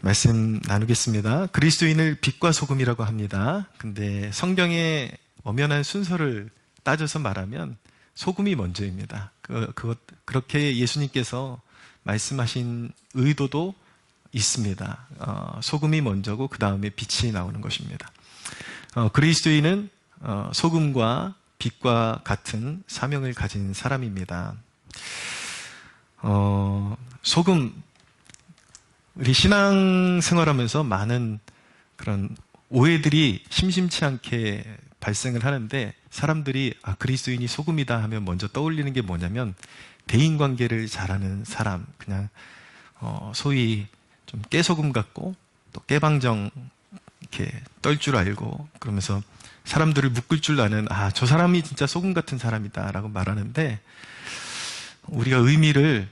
말씀 나누겠습니다. 그리스도인을 빛과 소금이라고 합니다. 근데 성경의 엄연한 순서를 따져서 말하면 소금이 먼저입니다. 그렇게 예수님께서 말씀하신 의도도 있습니다. 소금이 먼저고 그 다음에 빛이 나오는 것입니다. 그리스도인은 소금과 빛과 같은 사명을 가진 사람입니다. 소금, 우리 신앙생활하면서 많은 그런 오해들이 심심치 않게 발생을 하는데, 사람들이 그리스도인이 소금이다 하면 먼저 떠올리는 게 뭐냐면 대인관계를 잘하는 사람, 그냥 소위 좀 깨소금 같고 또 깨방정 이렇게 떨 줄 알고, 그러면서 사람들을 묶을 줄 아는 저 사람이 진짜 소금 같은 사람이다 라고 말하는데, 우리가 의미를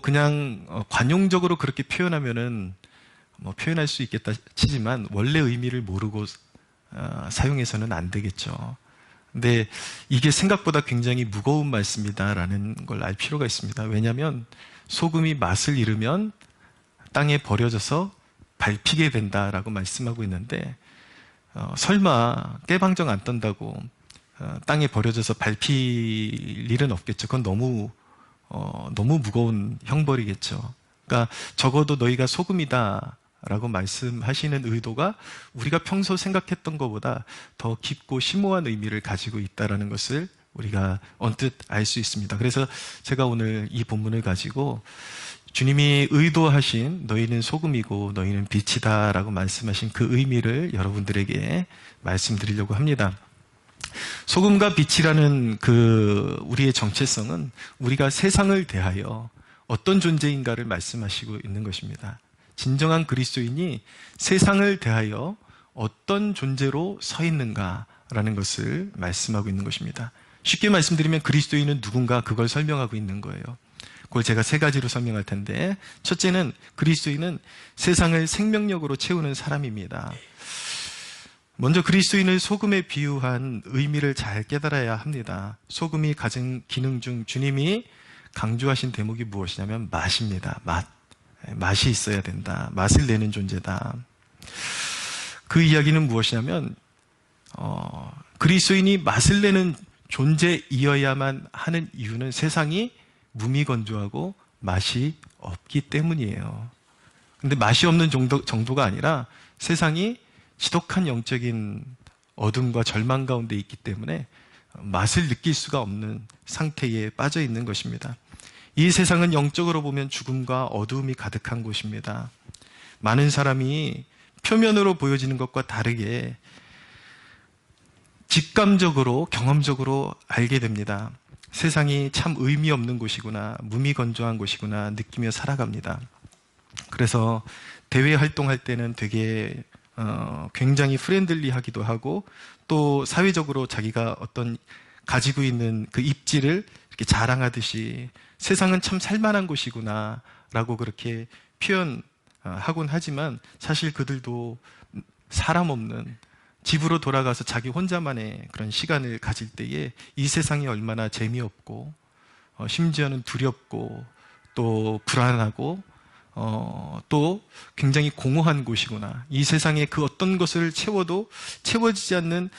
그냥 관용적으로 그렇게 표현하면은 표현할 수 있겠다 치지만 원래 의미를 모르고 사용해서는 안 되겠죠. 근데 이게 생각보다 굉장히 무거운 말씀이다라는 걸 알 필요가 있습니다. 왜냐하면 소금이 맛을 잃으면 땅에 버려져서 밟히게 된다라고 말씀하고 있는데, 설마 깨방정 안 떤다고 땅에 버려져서 밟힐 일은 없겠죠. 그건 너무 무거운 형벌이겠죠. 그러니까 적어도 너희가 소금이다 라고 말씀하시는 의도가 우리가 평소 생각했던 것보다 더 깊고 심오한 의미를 가지고 있다는 것을 우리가 언뜻 알 수 있습니다. 그래서 제가 오늘 이 본문을 가지고 주님이 의도하신 너희는 소금이고 너희는 빛이다 라고 말씀하신 그 의미를 여러분들에게 말씀드리려고 합니다. 소금과 빛이라는 우리의 정체성은 우리가 세상을 대하여 어떤 존재인가를 말씀하시고 있는 것입니다. 진정한 그리스도인이 세상을 대하여 어떤 존재로 서 있는가라는 것을 말씀하고 있는 것입니다. 쉽게 말씀드리면 그리스도인은 누군가, 그걸 설명하고 있는 거예요. 그걸 제가 세 가지로 설명할 텐데, 첫째는 그리스도인은 세상을 생명력으로 채우는 사람입니다. 먼저 그리스도인을 소금에 비유한 의미를 잘 깨달아야 합니다. 소금이 가진 기능 중 주님이 강조하신 대목이 무엇이냐면 맛입니다. 맛이 있어야 된다. 맛을 내는 존재다. 그 이야기는 무엇이냐면 그리스도인이 맛을 내는 존재이어야만 하는 이유는 세상이 무미건조하고 맛이 없기 때문이에요. 근데 맛이 없는 정도가 아니라 세상이 지독한 영적인 어둠과 절망 가운데 있기 때문에 맛을 느낄 수가 없는 상태에 빠져 있는 것입니다. 이 세상은 영적으로 보면 죽음과 어두움이 가득한 곳입니다. 많은 사람이 표면으로 보여지는 것과 다르게 직감적으로, 경험적으로 알게 됩니다. 세상이 참 의미 없는 곳이구나, 무미건조한 곳이구나 느끼며 살아갑니다. 그래서 대외 활동할 때는 되게 굉장히 프렌들리하기도 하고, 또 사회적으로 자기가 어떤 가지고 있는 그 입지를 이렇게 자랑하듯이 세상은 참 살만한 곳이구나 라고 그렇게 표현하곤 하지만, 사실 그들도 사람 없는 집으로 돌아가서 자기 혼자만의 그런 시간을 가질 때에 이 세상이 얼마나 재미없고 심지어는 두렵고 또 불안하고 또 굉장히 공허한 곳이구나, 이 세상에 그 어떤 것을 채워도 채워지지 않는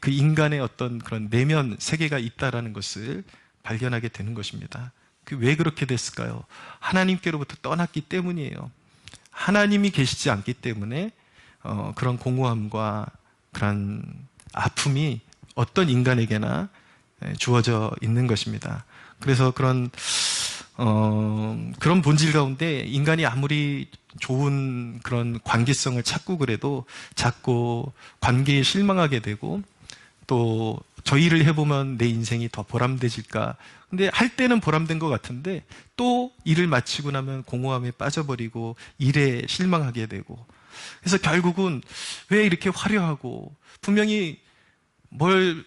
그 인간의 어떤 그런 내면 세계가 있다라는 것을 발견하게 되는 것입니다. 왜 그렇게 됐을까요? 하나님께로부터 떠났기 때문이에요. 하나님이 계시지 않기 때문에 그런 공허함과 그런 아픔이 어떤 인간에게나 주어져 있는 것입니다. 그래서 그런 본질 가운데 인간이 아무리 좋은 그런 관계성을 찾고 그래도 자꾸 관계에 실망하게 되고, 또 저 일을 해보면 내 인생이 더 보람되질까, 근데 할 때는 보람된 것 같은데 또 일을 마치고 나면 공허함에 빠져버리고 일에 실망하게 되고, 그래서 결국은 왜 이렇게 화려하고 분명히 뭘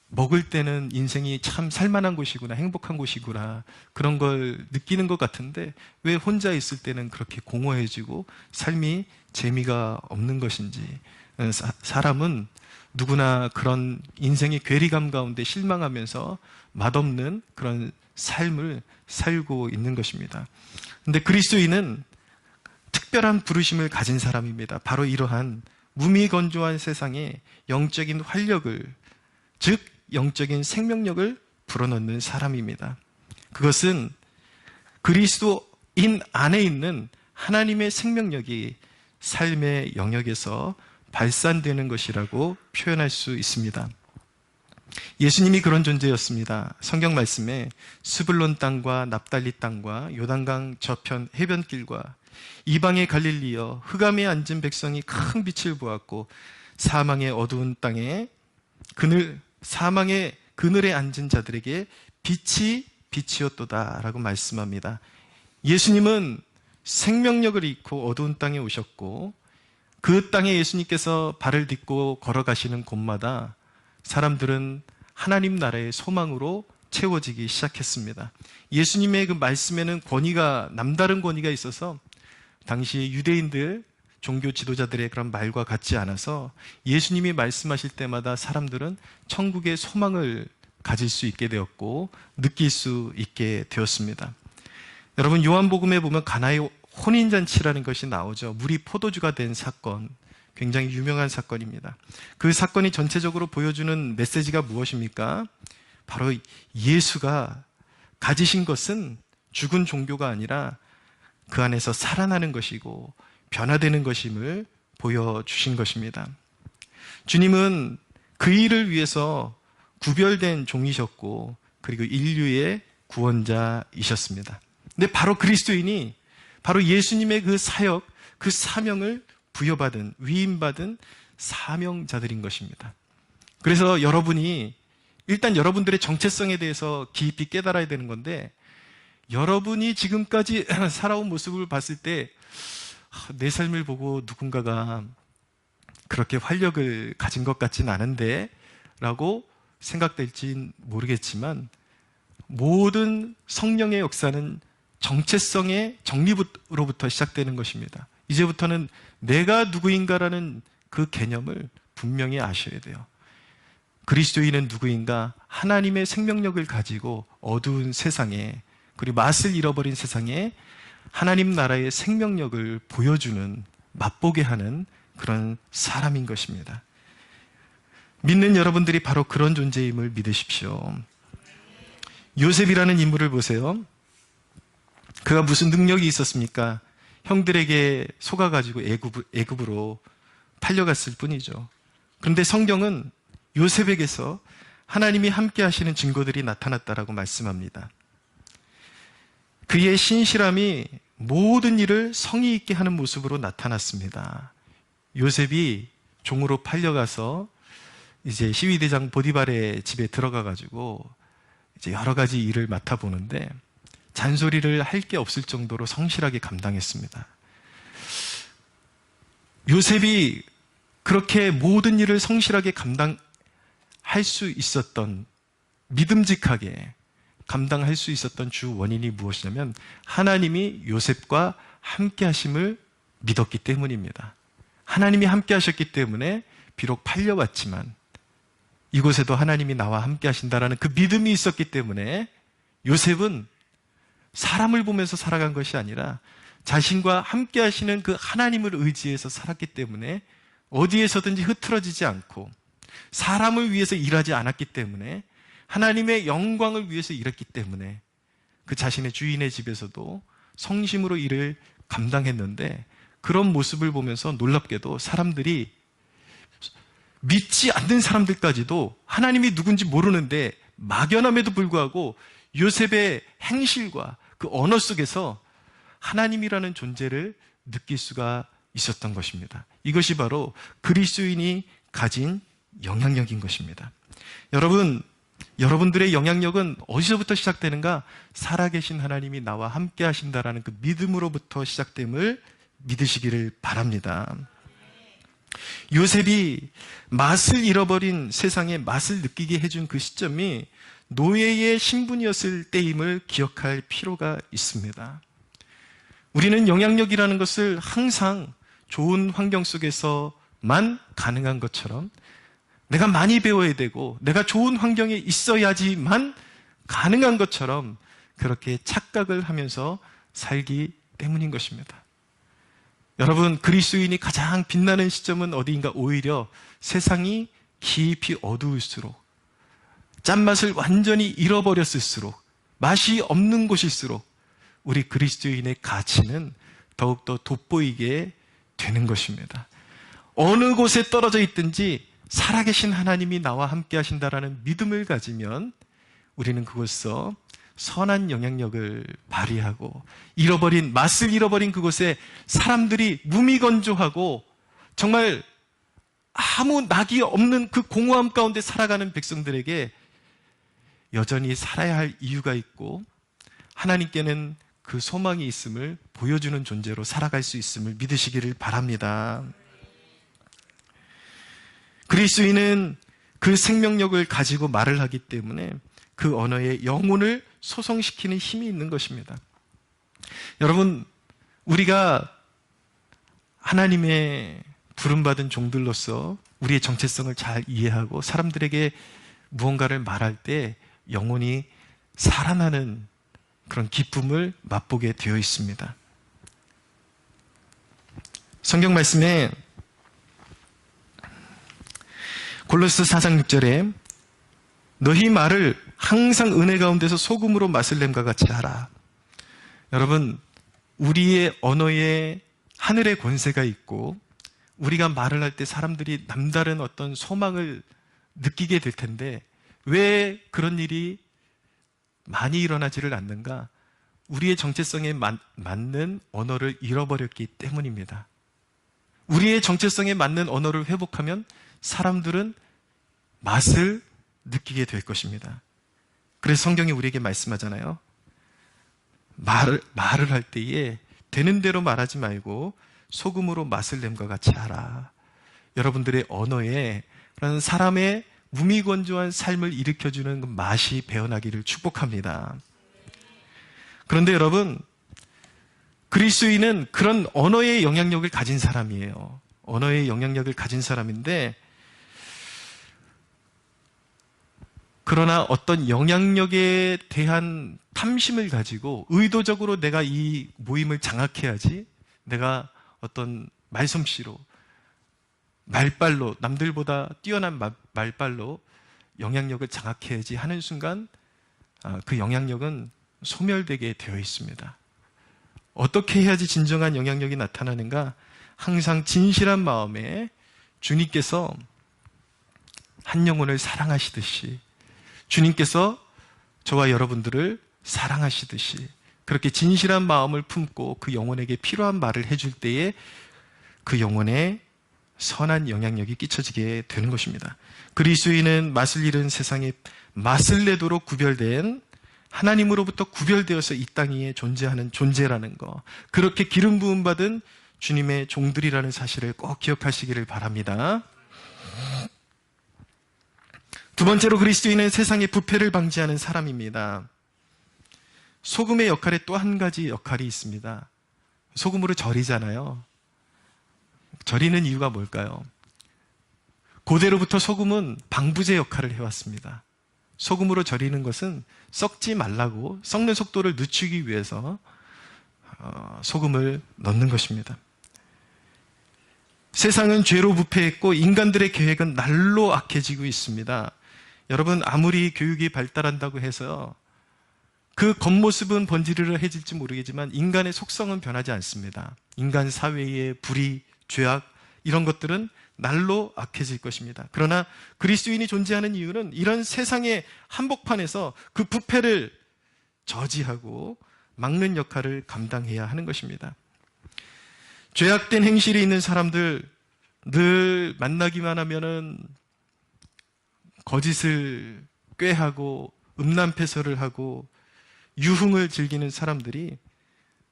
먹을 때는 인생이 참 살만한 곳이구나, 행복한 곳이구나, 그런 걸 느끼는 것 같은데 왜 혼자 있을 때는 그렇게 공허해지고 삶이 재미가 없는 것인지. 사람은 누구나 그런 인생의 괴리감 가운데 실망하면서 맛없는 그런 삶을 살고 있는 것입니다. 근데 그리스도인은 특별한 부르심을 가진 사람입니다. 바로 이러한 무미건조한 세상에 영적인 활력을, 즉 영적인 생명력을 불어넣는 사람입니다. 그것은 그리스도인 안에 있는 하나님의 생명력이 삶의 영역에서 발산되는 것이라고 표현할 수 있습니다. 예수님이 그런 존재였습니다. 성경 말씀에 스불론 땅과 납달리 땅과 요단강 저편 해변길과 이방의 갈릴리여 흑암에 앉은 백성이 큰 빛을 보았고 사망의 어두운 땅에 사망의 그늘에 앉은 자들에게 빛이 빛이었도다 라고 말씀합니다. 예수님은 생명력을 잃고 어두운 땅에 오셨고 그 땅에 예수님께서 발을 딛고 걸어가시는 곳마다 사람들은 하나님 나라의 소망으로 채워지기 시작했습니다. 예수님의 그 말씀에는 남다른 권위가 있어서 당시 유대인들, 종교 지도자들의 그런 말과 같지 않아서 예수님이 말씀하실 때마다 사람들은 천국의 소망을 가질 수 있게 되었고 느낄 수 있게 되었습니다. 여러분, 요한복음에 보면 가나의 혼인잔치라는 것이 나오죠. 물이 포도주가 된 사건, 굉장히 유명한 사건입니다. 그 사건이 전체적으로 보여주는 메시지가 무엇입니까? 바로 예수가 가지신 것은 죽은 종교가 아니라 그 안에서 살아나는 것이고 변화되는 것임을 보여주신 것입니다. 주님은 그 일을 위해서 구별된 종이셨고 그리고 인류의 구원자이셨습니다. 근데 바로 그리스도인이 바로 예수님의 그 사역, 그 사명을 부여받은, 위임받은 사명자들인 것입니다. 그래서 여러분이 일단 여러분들의 정체성에 대해서 깊이 깨달아야 되는 건데, 여러분이 지금까지 살아온 모습을 봤을 때 내 삶을 보고 누군가가 그렇게 활력을 가진 것 같진 않은데 라고 생각될진 모르겠지만, 모든 성령의 역사는 정체성의 정립으로부터 시작되는 것입니다. 이제부터는 내가 누구인가라는 그 개념을 분명히 아셔야 돼요. 그리스도인은 누구인가? 하나님의 생명력을 가지고 어두운 세상에, 그리고 맛을 잃어버린 세상에 하나님 나라의 생명력을 보여주는, 맛보게 하는 그런 사람인 것입니다. 믿는 여러분들이 바로 그런 존재임을 믿으십시오. 요셉이라는 인물을 보세요. 그가 무슨 능력이 있었습니까? 형들에게 속아가지고 애굽으로 팔려갔을 뿐이죠. 그런데 성경은 요셉에게서 하나님이 함께 하시는 증거들이 나타났다라고 말씀합니다. 그의 신실함이 모든 일을 성의 있게 하는 모습으로 나타났습니다. 요셉이 종으로 팔려가서 이제 시위대장 보디발의 집에 들어가가지고 이제 여러 가지 일을 맡아보는데 잔소리를 할 게 없을 정도로 성실하게 감당했습니다. 요셉이 그렇게 모든 일을 성실하게 감당할 수 있었던, 믿음직하게 감당할 수 있었던 주 원인이 무엇이냐면 하나님이 요셉과 함께 하심을 믿었기 때문입니다. 하나님이 함께 하셨기 때문에 비록 팔려왔지만 이곳에도 하나님이 나와 함께 하신다라는 그 믿음이 있었기 때문에 요셉은 사람을 보면서 살아간 것이 아니라 자신과 함께 하시는 그 하나님을 의지해서 살았기 때문에 어디에서든지 흐트러지지 않고 사람을 위해서 일하지 않았기 때문에 하나님의 영광을 위해서 일했기 때문에 그 자신의 주인의 집에서도 성심으로 일을 감당했는데, 그런 모습을 보면서 놀랍게도 사람들이, 믿지 않는 사람들까지도 하나님이 누군지 모르는데 막연함에도 불구하고 요셉의 행실과 그 언어 속에서 하나님이라는 존재를 느낄 수가 있었던 것입니다. 이것이 바로 그리스도인이 가진 영향력인 것입니다. 여러분들의 영향력은 어디서부터 시작되는가? 살아계신 하나님이 나와 함께 하신다라는 그 믿음으로부터 시작됨을 믿으시기를 바랍니다. 요셉이 맛을 잃어버린 세상에 맛을 느끼게 해준 그 시점이 노예의 신분이었을 때임을 기억할 필요가 있습니다. 우리는 영향력이라는 것을 항상 좋은 환경 속에서만 가능한 것처럼, 내가 많이 배워야 되고 내가 좋은 환경에 있어야지만 가능한 것처럼, 그렇게 착각을 하면서 살기 때문인 것입니다. 여러분, 그리스도인이 가장 빛나는 시점은 어디인가? 오히려 세상이 깊이 어두울수록, 짠맛을 완전히 잃어버렸을수록, 맛이 없는 곳일수록 우리 그리스도인의 가치는 더욱더 돋보이게 되는 것입니다. 어느 곳에 떨어져 있든지 살아계신 하나님이 나와 함께 하신다라는 믿음을 가지면 우리는 그곳에서 선한 영향력을 발휘하고, 맛을 잃어버린 그곳에 사람들이 무미건조하고 정말 아무 낙이 없는 그 공허함 가운데 살아가는 백성들에게 여전히 살아야 할 이유가 있고, 하나님께는 그 소망이 있음을 보여주는 존재로 살아갈 수 있음을 믿으시기를 바랍니다. 그리스도인은 그 생명력을 가지고 말을 하기 때문에 그 언어의 영혼을 소성시키는 힘이 있는 것입니다. 여러분, 우리가 하나님의 부름받은 종들로서 우리의 정체성을 잘 이해하고 사람들에게 무언가를 말할 때 영혼이 살아나는 그런 기쁨을 맛보게 되어 있습니다. 성경 말씀에 골로새 4장 6절에 너희 말을 항상 은혜 가운데서 소금으로 맛을 냄과 같이 하라. 여러분, 우리의 언어에 하늘의 권세가 있고 우리가 말을 할 때 사람들이 남다른 어떤 소망을 느끼게 될 텐데 왜 그런 일이 많이 일어나지를 않는가? 우리의 정체성에 맞는 언어를 잃어버렸기 때문입니다. 우리의 정체성에 맞는 언어를 회복하면 사람들은 맛을 느끼게 될 것입니다. 그래서 성경이 우리에게 말씀하잖아요. 말을 할 때에 되는 대로 말하지 말고 소금으로 맛을 냄과 같이 하라. 여러분들의 언어에 그런 사람의 무미건조한 삶을 일으켜주는 그 맛이 배어나기를 축복합니다. 그런데 여러분, 그리스도인은 그런 언어의 영향력을 가진 사람이에요. 언어의 영향력을 가진 사람인데, 그러나 어떤 영향력에 대한 탐심을 가지고 의도적으로 내가 이 모임을 장악해야지, 내가 어떤 말솜씨로, 말빨로, 남들보다 뛰어난 말빨로 영향력을 장악해야지 하는 순간 그 영향력은 소멸되게 되어 있습니다. 어떻게 해야지 진정한 영향력이 나타나는가? 항상 진실한 마음에 주님께서 한 영혼을 사랑하시듯이, 주님께서 저와 여러분들을 사랑하시듯이 그렇게 진실한 마음을 품고 그 영혼에게 필요한 말을 해줄 때에 그 영혼에 선한 영향력이 끼쳐지게 되는 것입니다. 그리스도인은 맛을 잃은 세상에 맛을 내도록 구별된, 하나님으로부터 구별되어서 이 땅 위에 존재하는 존재라는 거, 그렇게 기름 부음 받은 주님의 종들이라는 사실을 꼭 기억하시기를 바랍니다. 두 번째로 그리스도인은 세상의 부패를 방지하는 사람입니다. 소금의 역할에 또 한 가지 역할이 있습니다. 소금으로 절이잖아요. 절이는 이유가 뭘까요? 고대로부터 소금은 방부제 역할을 해왔습니다. 소금으로 절이는 것은 썩지 말라고, 썩는 속도를 늦추기 위해서 소금을 넣는 것입니다. 세상은 죄로 부패했고 인간들의 계획은 날로 악해지고 있습니다. 여러분, 아무리 교육이 발달한다고 해서 그 겉모습은 번지르르해질지 모르겠지만 인간의 속성은 변하지 않습니다. 인간 사회의 불의, 죄악, 이런 것들은 날로 악해질 것입니다. 그러나 그리스도인이 존재하는 이유는 이런 세상의 한복판에서 그 부패를 저지하고 막는 역할을 감당해야 하는 것입니다. 죄악된 행실이 있는 사람들, 늘 만나기만 하면은 거짓을 꾀하고 음란패설을 하고 유흥을 즐기는 사람들이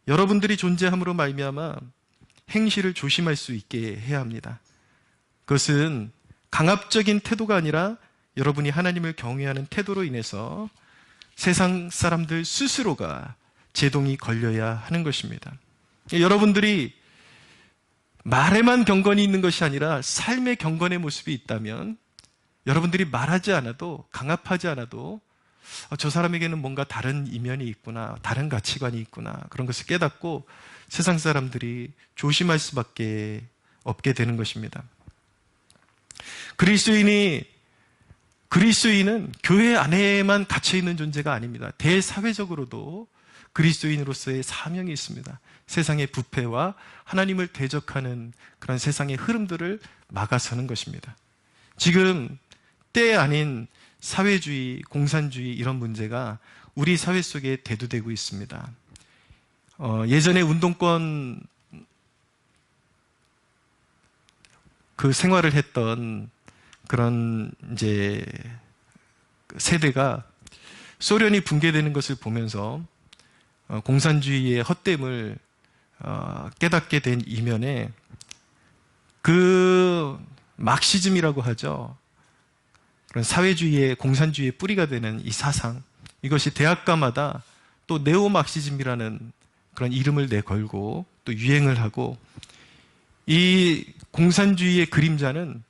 여러분들이 존재함으로 말미암아 행실을 조심할 수 있게 해야 합니다. 그것은 강압적인 태도가 아니라 여러분이 하나님을 경외하는 태도로 인해서 세상 사람들 스스로가 제동이 걸려야 하는 것입니다. 여러분들이 말에만 경건이 있는 것이 아니라 삶의 경건의 모습이 있다면 여러분들이 말하지 않아도, 강압하지 않아도 저 사람에게는 뭔가 다른 이면이 있구나, 다른 가치관이 있구나, 그런 것을 깨닫고 세상 사람들이 조심할 수밖에 없게 되는 것입니다. 그리스도인은 교회 안에만 갇혀있는 존재가 아닙니다. 대사회적으로도 그리스도인으로서의 사명이 있습니다. 세상의 부패와 하나님을 대적하는 그런 세상의 흐름들을 막아서는 것입니다. 지금 때 아닌 사회주의, 공산주의 이런 문제가 우리 사회 속에 대두되고 있습니다. 예전에 운동권 그 생활을 했던 그런 이제 세대가 소련이 붕괴되는 것을 보면서 공산주의의 헛됨을 깨닫게 된 이면에 그 막시즘이라고 하죠. 그런 사회주의의 공산주의의 뿌리가 되는 이 사상, 이것이 대학가마다 또 네오막시즘이라는 그런 이름을 내걸고 또 유행을 하고, 이 공산주의의 그림자는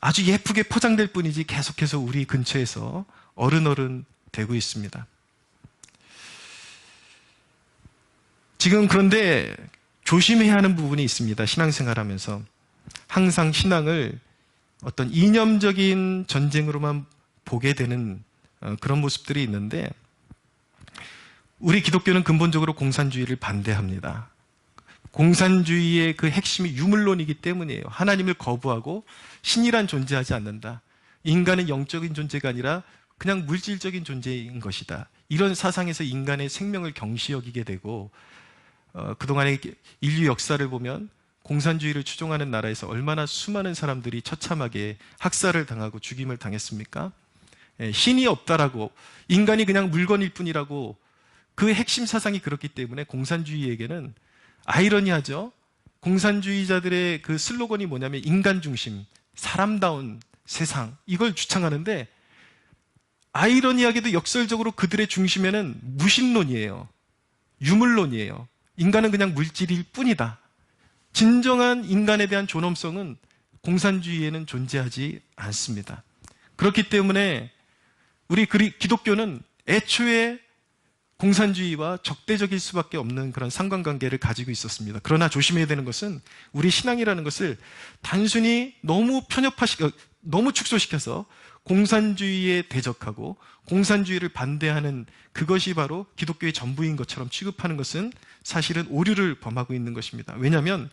아주 예쁘게 포장될 뿐이지 계속해서 우리 근처에서 어른어른 되고 있습니다. 지금 그런데 조심해야 하는 부분이 있습니다. 신앙생활하면서 항상 신앙을 어떤 이념적인 전쟁으로만 보게 되는 그런 모습들이 있는데, 우리 기독교는 근본적으로 공산주의를 반대합니다. 공산주의의 그 핵심이 유물론이기 때문이에요. 하나님을 거부하고 신이란 존재하지 않는다. 인간은 영적인 존재가 아니라 그냥 물질적인 존재인 것이다. 이런 사상에서 인간의 생명을 경시 여기게 되고, 그동안의 인류 역사를 보면 공산주의를 추종하는 나라에서 얼마나 수많은 사람들이 처참하게 학살을 당하고 죽임을 당했습니까? 신이 없다라고, 인간이 그냥 물건일 뿐이라고, 그 핵심 사상이 그렇기 때문에 공산주의에게는 아이러니하죠. 공산주의자들의 그 슬로건이 뭐냐면 인간 중심, 사람다운 세상, 이걸 주창하는데, 아이러니하게도 역설적으로 그들의 중심에는 무신론이에요. 유물론이에요. 인간은 그냥 물질일 뿐이다. 진정한 인간에 대한 존엄성은 공산주의에는 존재하지 않습니다. 그렇기 때문에 우리 기독교는 애초에 공산주의와 적대적일 수밖에 없는 그런 상관관계를 가지고 있었습니다. 그러나 조심해야 되는 것은 우리 신앙이라는 것을 단순히 너무 너무 축소시켜서 공산주의에 대적하고 공산주의를 반대하는 그것이 바로 기독교의 전부인 것처럼 취급하는 것은 사실은 오류를 범하고 있는 것입니다. 왜냐하면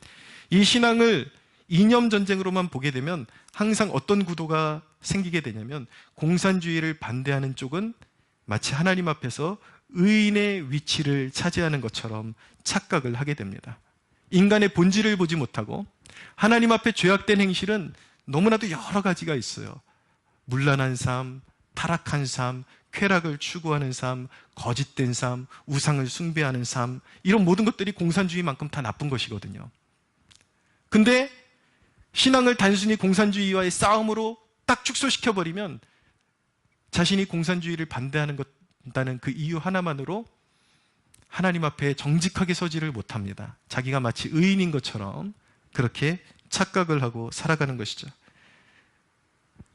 이 신앙을 이념 전쟁으로만 보게 되면 항상 어떤 구도가 생기게 되냐면, 공산주의를 반대하는 쪽은 마치 하나님 앞에서 의인의 위치를 차지하는 것처럼 착각을 하게 됩니다. 인간의 본질을 보지 못하고 하나님 앞에 죄악된 행실은 너무나도 여러 가지가 있어요. 문란한 삶, 타락한 삶, 쾌락을 추구하는 삶, 거짓된 삶, 우상을 숭배하는 삶, 이런 모든 것들이 공산주의만큼 다 나쁜 것이거든요. 근데 신앙을 단순히 공산주의와의 싸움으로 딱 축소시켜버리면 자신이 공산주의를 반대하는 그 이유 하나만으로 하나님 앞에 정직하게 서지를 못합니다. 자기가 마치 의인인 것처럼 그렇게 착각을 하고 살아가는 것이죠.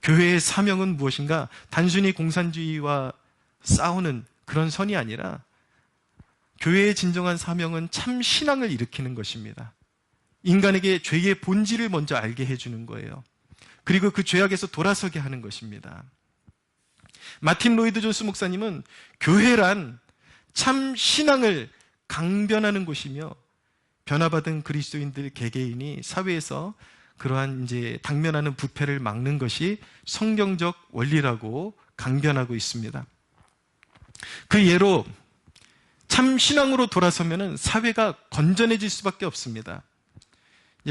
교회의 사명은 무엇인가? 단순히 공산주의와 싸우는 그런 선이 아니라, 교회의 진정한 사명은 참 신앙을 일으키는 것입니다. 인간에게 죄의 본질을 먼저 알게 해주는 거예요. 그리고 그 죄악에서 돌아서게 하는 것입니다. 마틴 로이드 존스 목사님은 교회란 참 신앙을 강변하는 곳이며, 변화받은 그리스도인들 개개인이 사회에서 그러한 이제 당면하는 부패를 막는 것이 성경적 원리라고 강변하고 있습니다. 그 예로 참 신앙으로 돌아서면은 사회가 건전해질 수밖에 없습니다.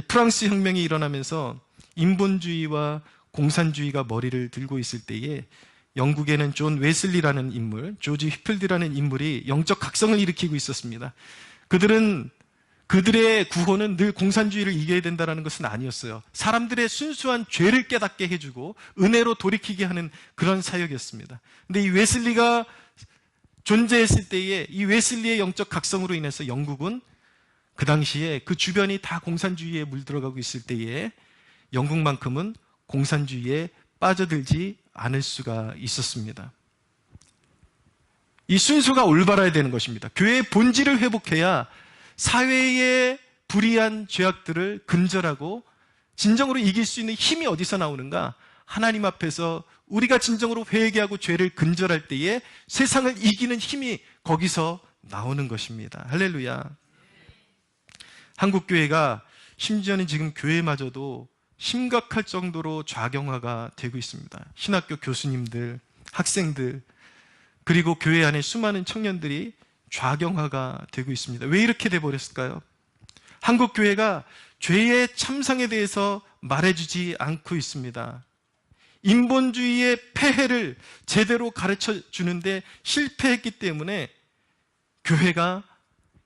프랑스 혁명이 일어나면서 인본주의와 공산주의가 머리를 들고 있을 때에 영국에는 존 웨슬리라는 인물, 조지 휘필드라는 인물이 영적 각성을 일으키고 있었습니다. 그들의 구호는 늘 공산주의를 이겨야 된다는 것은 아니었어요. 사람들의 순수한 죄를 깨닫게 해주고 은혜로 돌이키게 하는 그런 사역이었습니다. 근데 이 웨슬리가 존재했을 때에 이 웨슬리의 영적 각성으로 인해서 영국은 그 당시에 그 주변이 다 공산주의에 물들어가고 있을 때에 영국만큼은 공산주의에 빠져들지 않을 수가 있었습니다. 이 순서가 올바라야 되는 것입니다. 교회의 본질을 회복해야 사회의 불의한 죄악들을 근절하고 진정으로 이길 수 있는 힘이 어디서 나오는가? 하나님 앞에서 우리가 진정으로 회개하고 죄를 근절할 때에 세상을 이기는 힘이 거기서 나오는 것입니다. 할렐루야. 한국교회가 심지어는 지금 교회마저도 심각할 정도로 좌경화가 되고 있습니다. 신학교 교수님들, 학생들, 그리고 교회 안에 수많은 청년들이 좌경화가 되고 있습니다. 왜 이렇게 돼버렸을까요? 한국교회가 죄의 참상에 대해서 말해주지 않고 있습니다. 인본주의의 폐해를 제대로 가르쳐 주는데 실패했기 때문에 교회가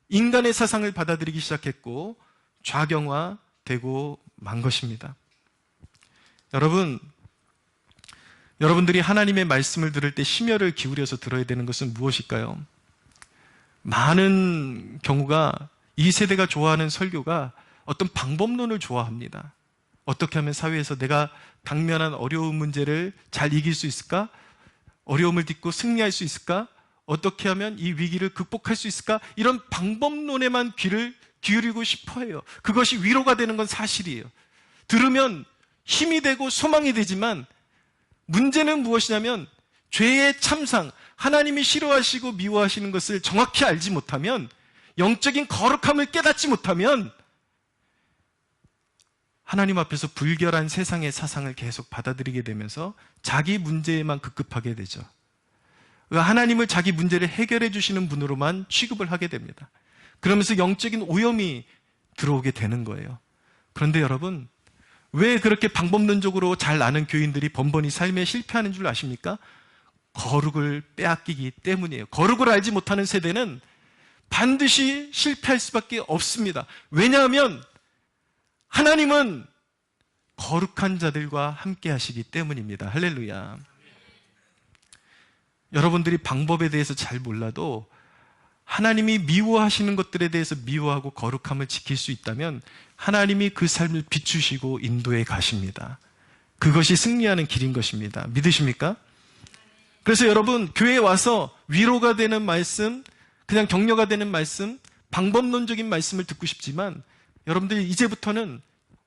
인간의 사상을 받아들이기 시작했고 좌경화되고 만 것입니다. 여러분들이 하나님의 말씀을 들을 때 심혈을 기울여서 들어야 되는 것은 무엇일까요? 많은 경우가 이 세대가 좋아하는 설교가 어떤 방법론을 좋아합니다. 어떻게 하면 사회에서 내가 당면한 어려운 문제를 잘 이길 수 있을까? 어려움을 딛고 승리할 수 있을까? 어떻게 하면 이 위기를 극복할 수 있을까? 이런 방법론에만 귀를 기울이고 싶어 해요. 그것이 위로가 되는 건 사실이에요. 들으면 힘이 되고 소망이 되지만 문제는 무엇이냐면 죄의 참상, 하나님이 싫어하시고 미워하시는 것을 정확히 알지 못하면, 영적인 거룩함을 깨닫지 못하면 하나님 앞에서 불결한 세상의 사상을 계속 받아들이게 되면서 자기 문제에만 급급하게 되죠. 하나님을 자기 문제를 해결해 주시는 분으로만 취급을 하게 됩니다. 그러면서 영적인 오염이 들어오게 되는 거예요. 그런데 여러분, 왜 그렇게 방법론적으로 잘 아는 교인들이 번번이 삶에 실패하는 줄 아십니까? 거룩을 빼앗기기 때문이에요. 거룩을 알지 못하는 세대는 반드시 실패할 수밖에 없습니다. 왜냐하면 하나님은 거룩한 자들과 함께 하시기 때문입니다. 할렐루야. 여러분들이 방법에 대해서 잘 몰라도 하나님이 미워하시는 것들에 대해서 미워하고 거룩함을 지킬 수 있다면 하나님이 그 삶을 비추시고 인도해 가십니다. 그것이 승리하는 길인 것입니다. 믿으십니까? 그래서 여러분, 교회에 와서 위로가 되는 말씀, 그냥 격려가 되는 말씀, 방법론적인 말씀을 듣고 싶지만 여러분들이 이제부터는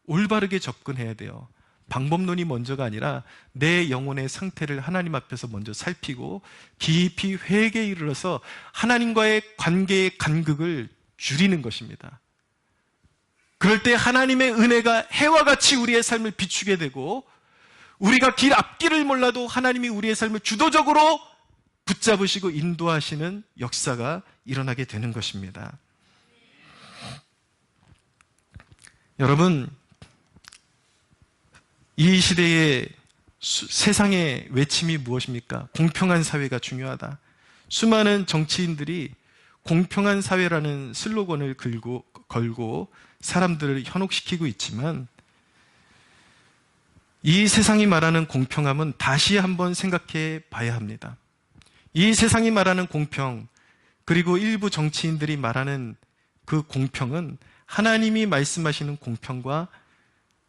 올바르게 접근해야 돼요. 방법론이 먼저가 아니라 내 영혼의 상태를 하나님 앞에서 먼저 살피고 깊이 회개에 이르러서 하나님과의 관계의 간극을 줄이는 것입니다. 그럴 때 하나님의 은혜가 해와 같이 우리의 삶을 비추게 되고, 우리가 길 앞길을 몰라도 하나님이 우리의 삶을 주도적으로 붙잡으시고 인도하시는 역사가 일어나게 되는 것입니다. 여러분, 이 시대의 세상의 외침이 무엇입니까? 공평한 사회가 중요하다. 수많은 정치인들이 공평한 사회라는 슬로건을 걸고 사람들을 현혹시키고 있지만, 이 세상이 말하는 공평함은 다시 한번 생각해 봐야 합니다. 이 세상이 말하는 공평, 그리고 일부 정치인들이 말하는 그 공평은 하나님이 말씀하시는 공평과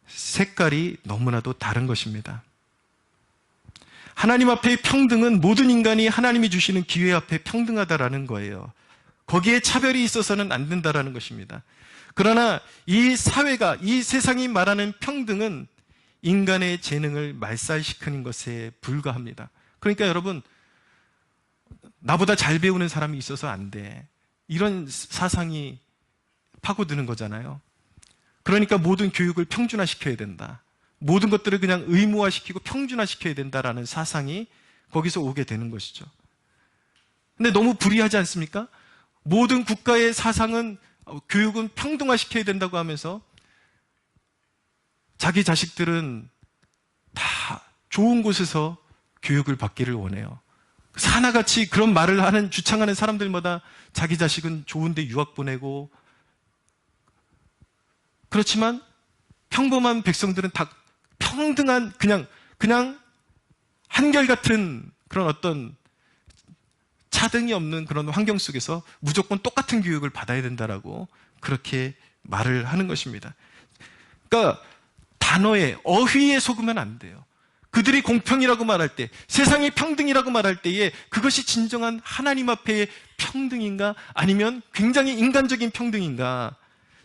색깔이 너무나도 다른 것입니다. 하나님 앞의 평등은 모든 인간이 하나님이 주시는 기회 앞에 평등하다라는 거예요. 거기에 차별이 있어서는 안 된다라는 것입니다. 그러나 이 사회가, 이 세상이 말하는 평등은 인간의 재능을 말살시키는 것에 불과합니다. 그러니까 여러분, 나보다 잘 배우는 사람이 있어서 안 돼, 이런 사상이 파고드는 거잖아요. 그러니까 모든 교육을 평준화시켜야 된다, 모든 것들을 그냥 의무화시키고 평준화시켜야 된다라는 사상이 거기서 오게 되는 것이죠. 근데 너무 불이하지 않습니까? 모든 국가의 사상은 교육은 평등화시켜야 된다고 하면서 자기 자식들은 다 좋은 곳에서 교육을 받기를 원해요. 하나같이 그런 말을 하는, 주창하는 사람들마다 자기 자식은 좋은데 유학 보내고, 그렇지만 평범한 백성들은 다 평등한, 그냥 한결같은 그런 어떤 차등이 없는 그런 환경 속에서 무조건 똑같은 교육을 받아야 된다라고 그렇게 말을 하는 것입니다. 그러니까 단어에, 어휘에 속으면 안 돼요. 그들이 공평이라고 말할 때, 세상이 평등이라고 말할 때에 그것이 진정한 하나님 앞에의 평등인가? 아니면 굉장히 인간적인 평등인가?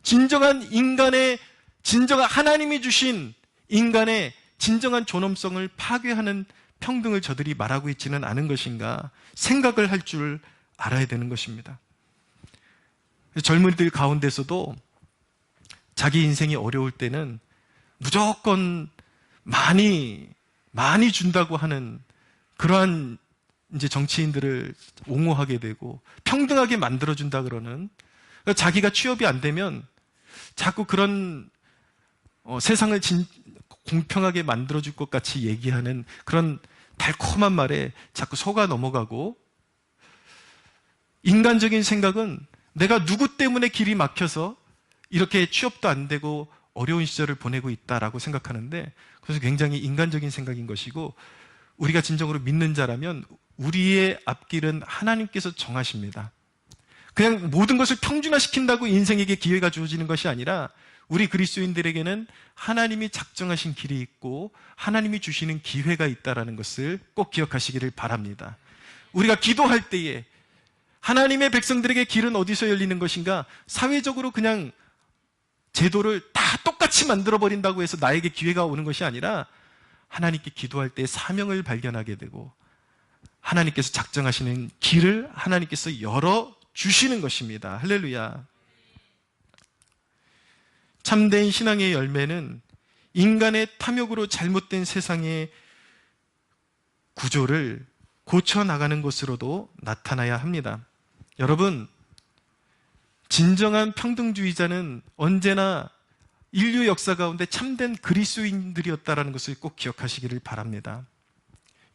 진정한 하나님이 주신 인간의 진정한 존엄성을 파괴하는 평등을 저들이 말하고 있지는 않은 것인가? 생각을 할 줄 알아야 되는 것입니다. 젊은이들 가운데서도 자기 인생이 어려울 때는 무조건 많이 준다고 하는 그러한 이제 정치인들을 옹호하게 되고 평등하게 만들어준다 그러는, 자기가 취업이 안 되면 자꾸 그런 세상을 공평하게 만들어줄 것 같이 얘기하는 그런 달콤한 말에 자꾸 속아 넘어가고, 인간적인 생각은 내가 누구 때문에 길이 막혀서 이렇게 취업도 안 되고 어려운 시절을 보내고 있다라고 생각하는데, 그래서 굉장히 인간적인 생각인 것이고, 우리가 진정으로 믿는 자라면 우리의 앞길은 하나님께서 정하십니다. 그냥 모든 것을 평준화시킨다고 인생에게 기회가 주어지는 것이 아니라 우리 그리스도인들에게는 하나님이 작정하신 길이 있고 하나님이 주시는 기회가 있다는 것을 꼭 기억하시기를 바랍니다. 우리가 기도할 때에 하나님의 백성들에게 길은 어디서 열리는 것인가? 사회적으로 그냥 제도를 다 똑같이 만들어버린다고 해서 나에게 기회가 오는 것이 아니라 하나님께 기도할 때 사명을 발견하게 되고 하나님께서 작정하시는 길을 하나님께서 열어주시는 것입니다. 할렐루야. 참된 신앙의 열매는 인간의 탐욕으로 잘못된 세상의 구조를 고쳐나가는 것으로도 나타나야 합니다. 여러분, 진정한 평등주의자는 언제나 인류 역사 가운데 참된 그리스도인들이었다는 것을 꼭 기억하시기를 바랍니다.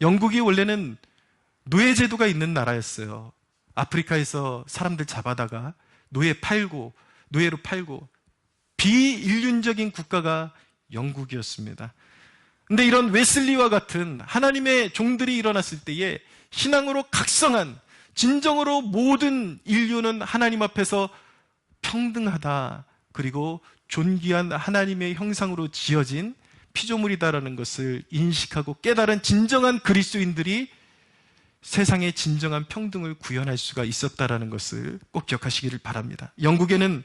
영국이 원래는 노예제도가 있는 나라였어요. 아프리카에서 사람들 잡아다가 노예로 팔고 비인륜적인 국가가 영국이었습니다. 근데 이런 웨슬리와 같은 하나님의 종들이 일어났을 때에 신앙으로 각성한, 진정으로 모든 인류는 하나님 앞에서 평등하다, 그리고 존귀한 하나님의 형상으로 지어진 피조물이다라는 것을 인식하고 깨달은 진정한 그리스도인들이 세상의 진정한 평등을 구현할 수가 있었다라는 것을 꼭 기억하시기를 바랍니다. 영국에는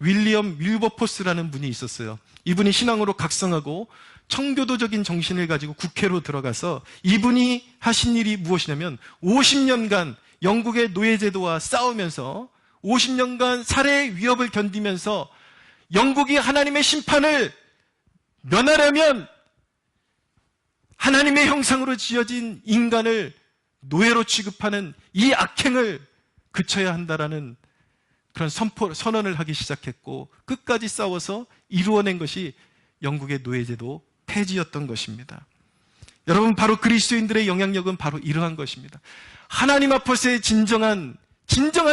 윌리엄 윌버포스라는 분이 있었어요. 이분이 신앙으로 각성하고 청교도적인 정신을 가지고 국회로 들어가서 이분이 하신 일이 무엇이냐면 50년간 영국의 노예제도와 싸우면서 50년간 살해의 위협을 견디면서 영국이 하나님의 심판을 면하려면 하나님의 형상으로 지어진 인간을 노예로 취급하는 이 악행을 그쳐야 한다라는 그런 선언을 하기 시작했고, 끝까지 싸워서 이루어낸 것이 영국의 노예제도 폐지였던 것입니다. 여러분, 바로 그리스도인들의 영향력은 바로 이러한 것입니다. 하나님 앞에서의 진정한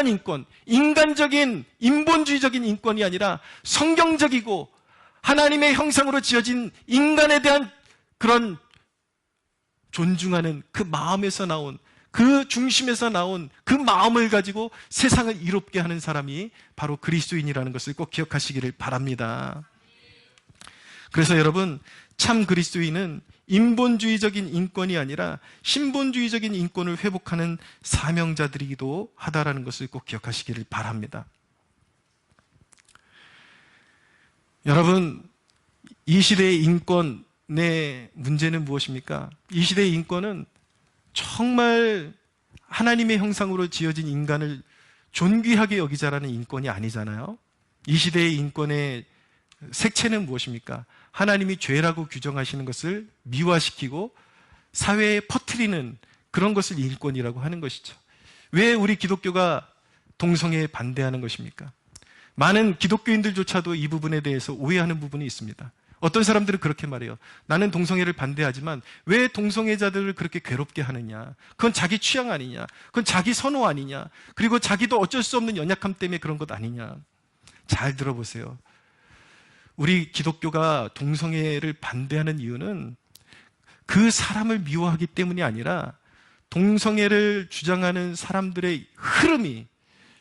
인권, 인간적인 인본주의적인 인권이 아니라 성경적이고 하나님의 형상으로 지어진 인간에 대한 그런 존중하는 그 마음에서 나온, 그 중심에서 나온 그 마음을 가지고 세상을 이롭게 하는 사람이 바로 그리스도인이라는 것을 꼭 기억하시기를 바랍니다. 그래서 여러분, 참 그리스도인은 인본주의적인 인권이 아니라 신본주의적인 인권을 회복하는 사명자들이기도 하다라는 것을 꼭 기억하시기를 바랍니다. 여러분, 이 시대의 인권의 문제는 무엇입니까? 이 시대의 인권은 정말 하나님의 형상으로 지어진 인간을 존귀하게 여기자라는 인권이 아니잖아요. 이 시대의 인권의 색채는 무엇입니까? 하나님이 죄라고 규정하시는 것을 미화시키고 사회에 퍼뜨리는 그런 것을 인권이라고 하는 것이죠. 왜 우리 기독교가 동성애에 반대하는 것입니까? 많은 기독교인들조차도 이 부분에 대해서 오해하는 부분이 있습니다. 어떤 사람들은 그렇게 말해요. 나는 동성애를 반대하지만 왜 동성애자들을 그렇게 괴롭게 하느냐? 그건 자기 취향 아니냐? 그건 자기 선호 아니냐? 그리고 자기도 어쩔 수 없는 연약함 때문에 그런 것 아니냐? 잘 들어보세요. 우리 기독교가 동성애를 반대하는 이유는 그 사람을 미워하기 때문이 아니라 동성애를 주장하는 사람들의 흐름이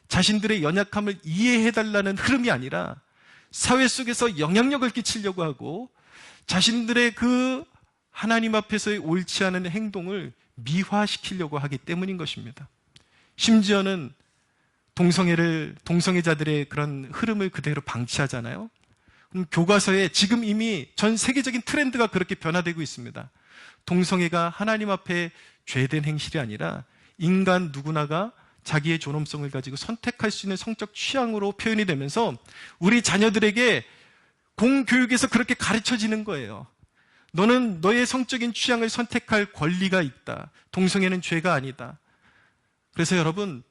자신들의 연약함을 이해해달라는 흐름이 아니라 사회 속에서 영향력을 끼치려고 하고 자신들의 그 하나님 앞에서의 옳지 않은 행동을 미화시키려고 하기 때문인 것입니다. 심지어는 동성애자들의 그런 흐름을 그대로 방치하잖아요. 그럼 교과서에 지금 이미 전 세계적인 트렌드가 그렇게 변화되고 있습니다. 동성애가 하나님 앞에 죄된 행실이 아니라 인간 누구나가 자기의 존엄성을 가지고 선택할 수 있는 성적 취향으로 표현이 되면서 우리 자녀들에게 공교육에서 그렇게 가르쳐지는 거예요. 너는 너의 성적인 취향을 선택할 권리가 있다. 동성애는 죄가 아니다. 그래서 여러분,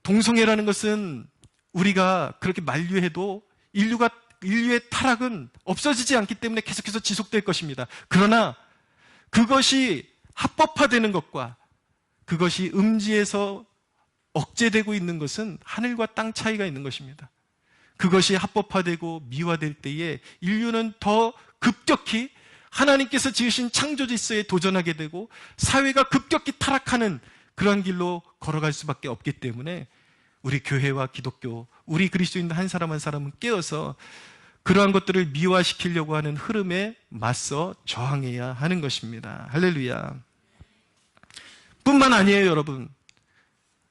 동성애라는 것은 우리가 그렇게 만류해도 인류의 타락은 없어지지 않기 때문에 계속해서 지속될 것입니다. 그러나 그것이 합법화되는 것과 그것이 음지에서 억제되고 있는 것은 하늘과 땅 차이가 있는 것입니다. 그것이 합법화되고 미화될 때에 인류는 더 급격히 하나님께서 지으신 창조 질서에 도전하게 되고 사회가 급격히 타락하는 그런 길로 걸어갈 수밖에 없기 때문에 우리 교회와 기독교, 우리 그리스도인 한 사람 한 사람은 깨어서 그러한 것들을 미화시키려고 하는 흐름에 맞서 저항해야 하는 것입니다. 할렐루야. 뿐만 아니에요, 여러분.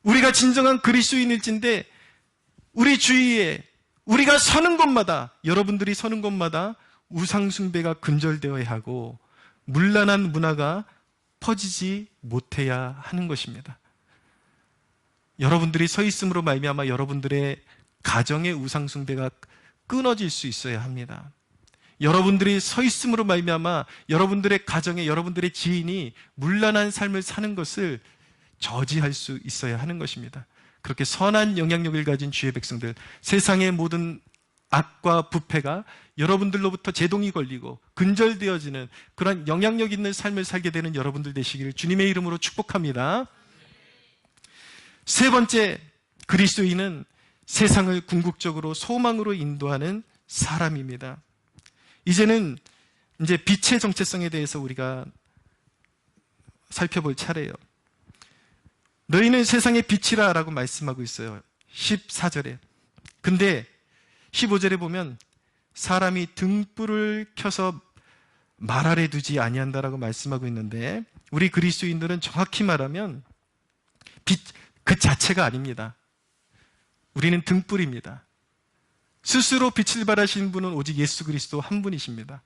우리가 진정한 그리스도인일진데 우리 주위에 우리가 서는 곳마다, 여러분들이 서는 곳마다 우상숭배가 근절되어야 하고 문란한 문화가 퍼지지 못해야 하는 것입니다. 여러분들이 서 있음으로 말미암아 여러분들의 가정의 우상숭배가 끊어질 수 있어야 합니다. 여러분들이 서 있음으로 말미암아 여러분들의 가정에 여러분들의 지인이 문란한 삶을 사는 것을 저지할 수 있어야 하는 것입니다. 그렇게 선한 영향력을 가진 주의 백성들, 세상의 모든 악과 부패가 여러분들로부터 제동이 걸리고 근절되어지는 그런 영향력 있는 삶을 살게 되는 여러분들 되시기를 주님의 이름으로 축복합니다. 세 번째, 그리스도인은 세상을 궁극적으로 소망으로 인도하는 사람입니다. 이제는 이제 빛의 정체성에 대해서 우리가 살펴볼 차례예요. 너희는 세상의 빛이라 라고 말씀하고 있어요. 14절에. 근데 15절에 보면 사람이 등불을 켜서 말 아래 두지 아니한다라고 말씀하고 있는데 우리 그리스도인들은 정확히 말하면 빛 그 자체가 아닙니다. 우리는 등불입니다. 스스로 빛을 발하시는 분은 오직 예수 그리스도 한 분이십니다.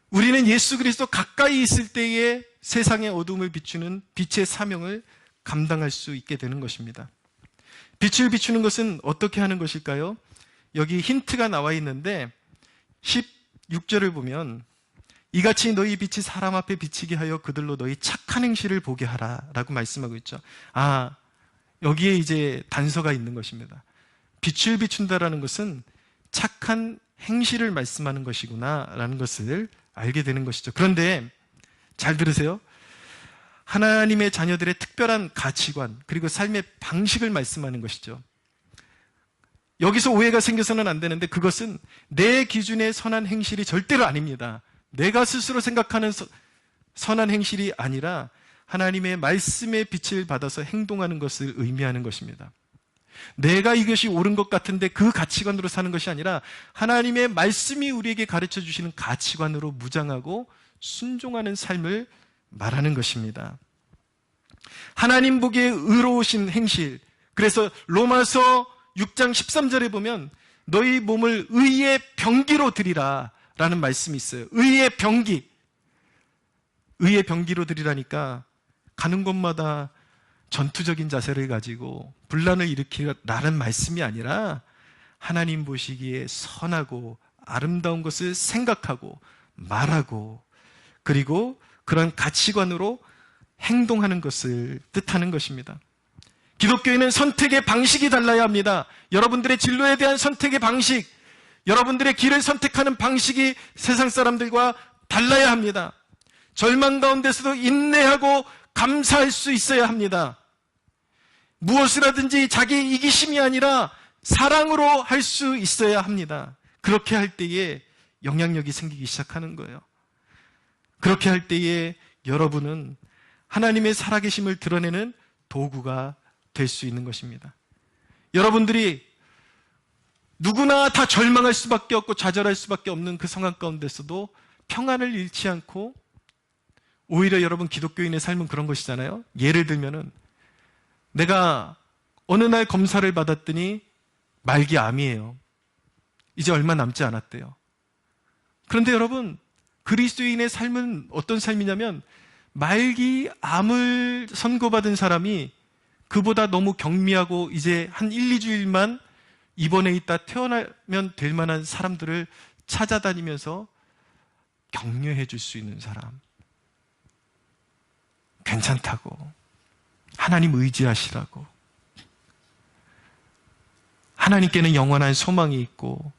우리는 예수 그리스도 가까이 있을 때에 세상의 어둠을 비추는 빛의 사명을 감당할 수 있게 되는 것입니다. 빛을 비추는 것은 어떻게 하는 것일까요? 여기 힌트가 나와 있는데 16절을 보면 이같이 너희 빛이 사람 앞에 비치게 하여 그들로 너희 착한 행실을 보게 하라 라고 말씀하고 있죠. 여기에 이제 단서가 있는 것입니다. 빛을 비춘다라는 것은 착한 행실을 말씀하는 것이구나 라는 것을 알게 되는 것이죠. 그런데 잘 들으세요. 하나님의 자녀들의 특별한 가치관 그리고 삶의 방식을 말씀하는 것이죠. 여기서 오해가 생겨서는 안 되는데 그것은 내 기준의 선한 행실이 절대로 아닙니다. 내가 스스로 생각하는 선한 행실이 아니라 하나님의 말씀의 빛을 받아서 행동하는 것을 의미하는 것입니다. 내가 이것이 옳은 것 같은데 그 가치관으로 사는 것이 아니라 하나님의 말씀이 우리에게 가르쳐 주시는 가치관으로 무장하고 순종하는 삶을 말하는 것입니다. 하나님 보기에 의로우신 행실. 그래서 로마서 6장 13절에 보면 너희 몸을 의의 병기로 드리라 라는 말씀이 있어요. 의의 병기. 의의 병기로 드리라니까 가는 곳마다 전투적인 자세를 가지고 분란을 일으키라는 말씀이 아니라 하나님 보시기에 선하고 아름다운 것을 생각하고 말하고 그리고 그런 가치관으로 행동하는 것을 뜻하는 것입니다. 기독교인은 선택의 방식이 달라야 합니다. 여러분들의 진로에 대한 선택의 방식, 여러분들의 길을 선택하는 방식이 세상 사람들과 달라야 합니다. 절망 가운데서도 인내하고 감사할 수 있어야 합니다. 무엇을 하든지 자기 이기심이 아니라 사랑으로 할 수 있어야 합니다. 그렇게 할 때에 영향력이 생기기 시작하는 거예요. 그렇게 할 때에 여러분은 하나님의 살아계심을 드러내는 도구가 될 수 있는 것입니다. 여러분들이 누구나 다 절망할 수밖에 없고 좌절할 수밖에 없는 그 상황 가운데서도 평안을 잃지 않고 오히려 여러분 기독교인의 삶은 그런 것이잖아요. 예를 들면은 내가 어느 날 검사를 받았더니 말기 암이에요. 이제 얼마 남지 않았대요. 그런데 여러분, 그리스도인의 삶은 어떤 삶이냐면 말기 암을 선고받은 사람이 그보다 너무 경미하고 이제 한 1, 2주일만 입원해 있다 퇴원하면 될 만한 사람들을 찾아다니면서 격려해 줄 수 있는 사람. 괜찮다고. 하나님 의지하시라고. 하나님께는 영원한 소망이 있고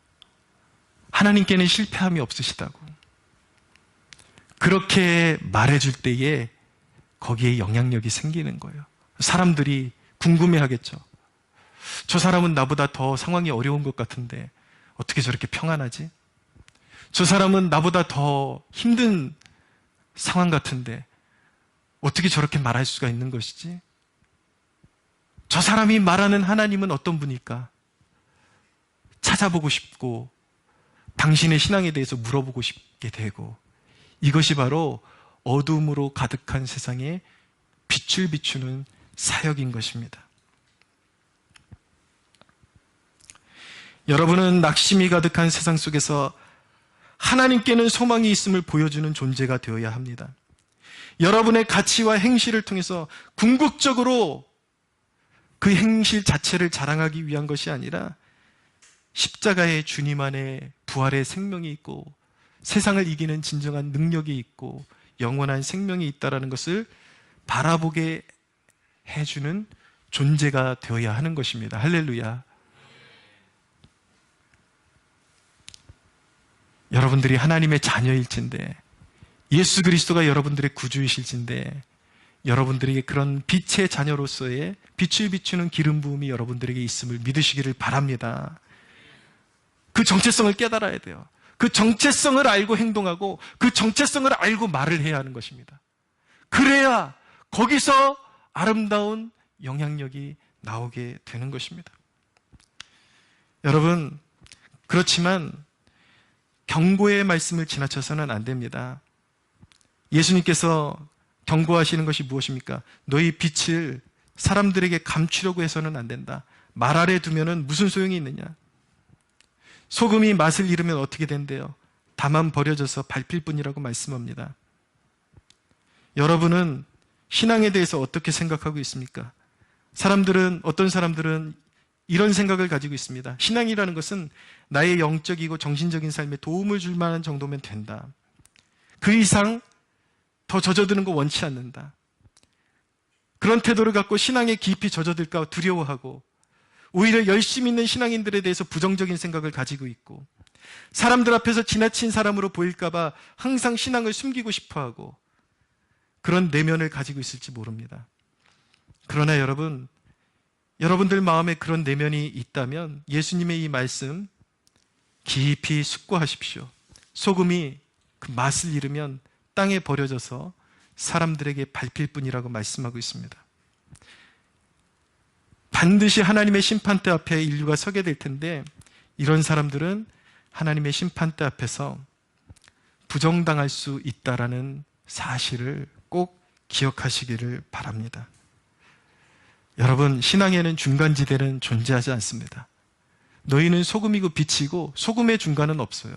하나님께는 실패함이 없으시다고. 그렇게 말해줄 때에 거기에 영향력이 생기는 거예요. 사람들이 궁금해하겠죠. 저 사람은 나보다 더 상황이 어려운 것 같은데 어떻게 저렇게 평안하지? 저 사람은 나보다 더 힘든 상황 같은데 어떻게 저렇게 말할 수가 있는 것이지? 저 사람이 말하는 하나님은 어떤 분일까? 찾아보고 싶고 당신의 신앙에 대해서 물어보고 싶게 되고, 이것이 바로 어둠으로 가득한 세상에 빛을 비추는 사역인 것입니다. 여러분은 낙심이 가득한 세상 속에서 하나님께는 소망이 있음을 보여주는 존재가 되어야 합니다. 여러분의 가치와 행실을 통해서 궁극적으로 그 행실 자체를 자랑하기 위한 것이 아니라 십자가의 주님 안에 부활의 생명이 있고 세상을 이기는 진정한 능력이 있고 영원한 생명이 있다는 것을 바라보게 해주는 존재가 되어야 하는 것입니다. 할렐루야. 여러분들이 하나님의 자녀일진데, 예수 그리스도가 여러분들의 구주이실진데, 여러분들에게 그런 빛의 자녀로서의 빛을 비추는 기름 부음이 여러분들에게 있음을 믿으시기를 바랍니다. 그 정체성을 깨달아야 돼요. 그 정체성을 알고 행동하고 그 정체성을 알고 말을 해야 하는 것입니다. 그래야 거기서 아름다운 영향력이 나오게 되는 것입니다. 여러분, 그렇지만 경고의 말씀을 지나쳐서는 안 됩니다. 예수님께서 경고하시는 것이 무엇입니까? 너희 빛을 사람들에게 감추려고 해서는 안 된다. 말 아래 두면은 무슨 소용이 있느냐? 소금이 맛을 잃으면 어떻게 된대요? 다만 버려져서 밟힐 뿐이라고 말씀합니다. 여러분은 신앙에 대해서 어떻게 생각하고 있습니까? 어떤 사람들은 이런 생각을 가지고 있습니다. 신앙이라는 것은 나의 영적이고 정신적인 삶에 도움을 줄 만한 정도면 된다. 그 이상 더 젖어드는 거 원치 않는다. 그런 태도를 갖고 신앙에 깊이 젖어들까 두려워하고 오히려 열심히 있는 신앙인들에 대해서 부정적인 생각을 가지고 있고 사람들 앞에서 지나친 사람으로 보일까 봐 항상 신앙을 숨기고 싶어하고 그런 내면을 가지고 있을지 모릅니다. 그러나 여러분들 마음에 그런 내면이 있다면 예수님의 이 말씀 깊이 숙고하십시오. 소금이 그 맛을 잃으면 땅에 버려져서 사람들에게 밟힐 뿐이라고 말씀하고 있습니다. 반드시 하나님의 심판대 앞에 인류가 서게 될 텐데 이런 사람들은 하나님의 심판대 앞에서 부정당할 수 있다라는 사실을 꼭 기억하시기를 바랍니다. 여러분, 신앙에는 중간지대는 존재하지 않습니다. 너희는 소금이고 빛이고 소금의 중간은 없어요.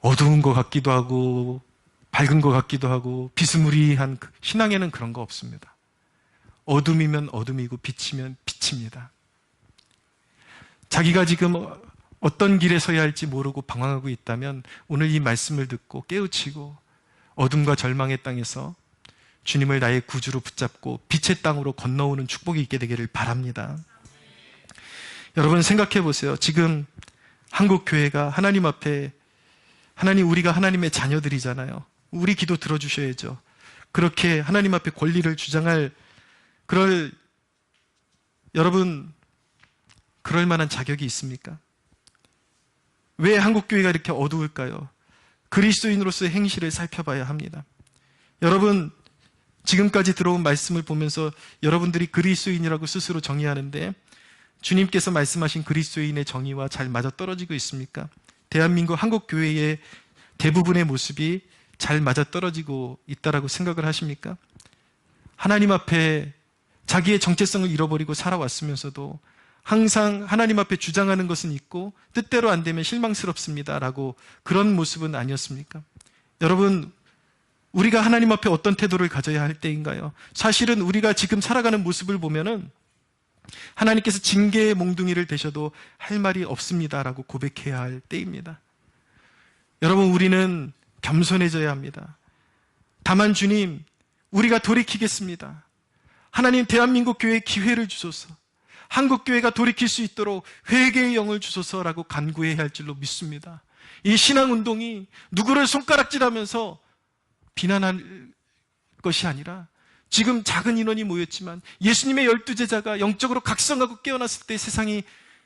어두운 것 같기도 하고 밝은 것 같기도 하고 비스무리한 신앙에는 그런 거 없습니다. 어둠이면 어둠이고 빛이면 빛입니다. 자기가 지금 어떤 길에 서야 할지 모르고 방황하고 있다면 오늘 이 말씀을 듣고 깨우치고 어둠과 절망의 땅에서 주님을 나의 구주로 붙잡고 빛의 땅으로 건너오는 축복이 있게 되기를 바랍니다. 여러분 생각해 보세요. 지금 한국교회가 하나님 앞에 우리가 하나님의 자녀들이잖아요. 우리 기도 들어주셔야죠. 그렇게 하나님 앞에 권리를 주장할 여러분 그럴 만한 자격이 있습니까? 왜 한국교회가 이렇게 어두울까요? 그리스도인으로서의 행실을 살펴봐야 합니다. 여러분 지금까지 들어온 말씀을 보면서 여러분들이 그리스도인이라고 스스로 정의하는데 주님께서 말씀하신 그리스도인의 정의와 잘 맞아떨어지고 있습니까? 대한민국 한국교회의 대부분의 모습이 잘 맞아떨어지고 있다라고 생각을 하십니까? 하나님 앞에 자기의 정체성을 잃어버리고 살아왔으면서도 항상 하나님 앞에 주장하는 것은 있고 뜻대로 안 되면 실망스럽습니다라고 그런 모습은 아니었습니까? 여러분, 우리가 하나님 앞에 어떤 태도를 가져야 할 때인가요? 사실은 우리가 지금 살아가는 모습을 보면은 하나님께서 징계의 몽둥이를 대셔도 할 말이 없습니다라고 고백해야 할 때입니다. 여러분, 우리는 겸손해져야 합니다. 다만 주님, 우리가 돌이키겠습니다. 하나님, 대한민국 교회에 기회를 주소서. 한국 교회가 돌이킬 수 있도록 회개의 영을 주소서라고 간구해야 할 줄로 믿습니다. 이 신앙운동이 누구를 손가락질하면서 비난할 것이 아니라 지금 작은 인원이 모였지만 예수님의 12제자가 영적으로 각성하고 깨어났을 때 세상이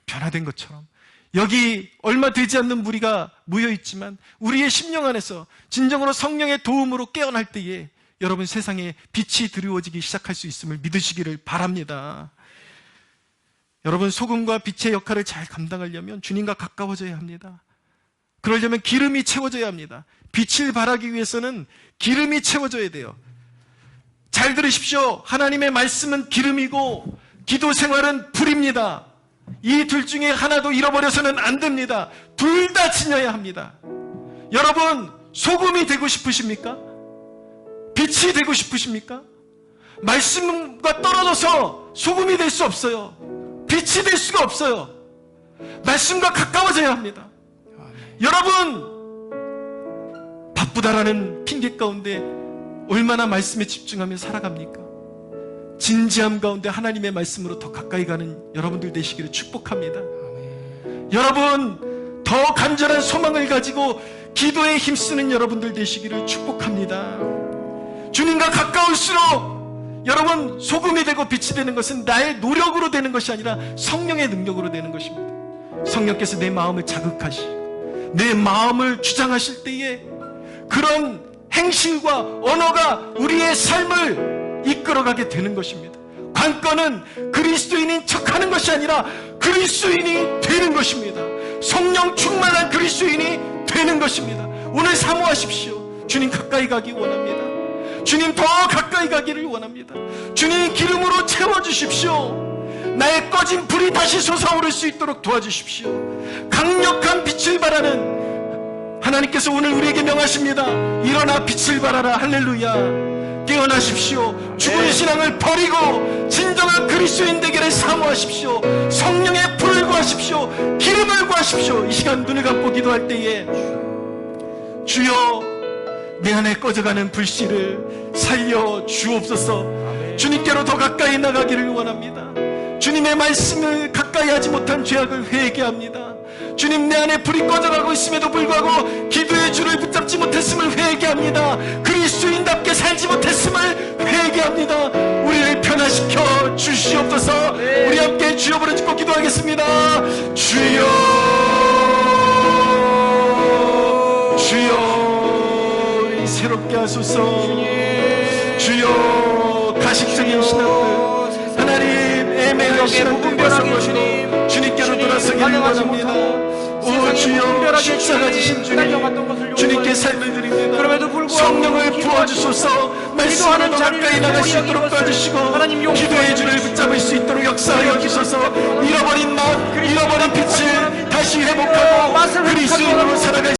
변화된 것처럼 여기 얼마 되지 않는 무리가 모여있지만 우리의 심령 안에서 진정으로 성령의 도움으로 깨어날 때에 여러분, 세상에 빛이 드리워지기 시작할 수 있음을 믿으시기를 바랍니다. 여러분, 소금과 빛의 역할을 잘 감당하려면 주님과 가까워져야 합니다. 그러려면 기름이 채워져야 합니다. 빛을 발하기 위해서는 기름이 채워져야 돼요. 잘 들으십시오. 하나님의 말씀은 기름이고 기도 생활은 불입니다. 이 둘 중에 하나도 잃어버려서는 안 됩니다. 둘 다 지녀야 합니다. 여러분, 소금이 되고 싶으십니까? 빛이 되고 싶으십니까? 말씀과 떨어져서 소금이 될 수 없어요. 빛이 될 수가 없어요. 말씀과 가까워져야 합니다. 여러분, 바쁘다라는 핑계 가운데 얼마나 말씀에 집중하며 살아갑니까? 진지함 가운데 하나님의 말씀으로 더 가까이 가는 여러분들 되시기를 축복합니다. 여러분, 더 간절한 소망을 가지고 기도에 힘쓰는 여러분들 되시기를 축복합니다. 주님과 가까울수록 여러분, 소금이 되고 빛이 되는 것은 나의 노력으로 되는 것이 아니라 성령의 능력으로 되는 것입니다. 성령께서 내 마음을 자극하시고 내 마음을 주장하실 때에 그런 행실과 언어가 우리의 삶을 이끌어가게 되는 것입니다. 관건은 그리스도인인 척하는 것이 아니라 그리스도인이 되는 것입니다. 성령 충만한 그리스도인이 되는 것입니다. 오늘 사모하십시오. 주님 가까이 가기 원합니다. 주님 더 가까이 가기를 원합니다. 주님 기름으로 채워주십시오. 나의 꺼진 불이 다시 솟아오를 수 있도록 도와주십시오. 강력한 빛을 발하는 하나님께서 오늘 우리에게 명하십니다. 일어나 빛을 발하라. 할렐루야. 깨어나십시오. 죽은 신앙을 버리고 진정한 그리스도인 되기를 사모하십시오. 성령의 불을 구하십시오. 기름을 구하십시오. 이 시간 눈을 감고 기도할 때에 주여, 내 안에 꺼져가는 불씨를 살려 주옵소서. 주님께로 더 가까이 나가기를 원합니다. 주님의 말씀을 가까이 하지 못한 죄악을 회개합니다. 주님, 내 안에 불이 꺼져가고 있음에도 불구하고 기도의 줄을 붙잡지 못했음을 회개합니다. 그리스도인답게 살지 못했음을 회개합니다. 우리를 변화시켜 주시옵소서. 우리 함께 주여 부르 짓고 기도하겠습니다. 주여, 주여, 새롭게 하소서. 주여, 가식적인 신앙들 하나님 애매한 신앙들 벗어버리고 주님께로 돌아서기를 원합니다. 오 주여, 십자가 지신 주님, 주님께 삶을 드립니다. 성령을 부어주소서. 말씀으로 더 가까이 나갈 수 있도록 도와주시고 기도의 줄을 붙잡을 수 있도록 역사하여 주소서. 잃어버린 마음, 잃어버린 빛을 다시 회복하고 그리스도인으로 살아갈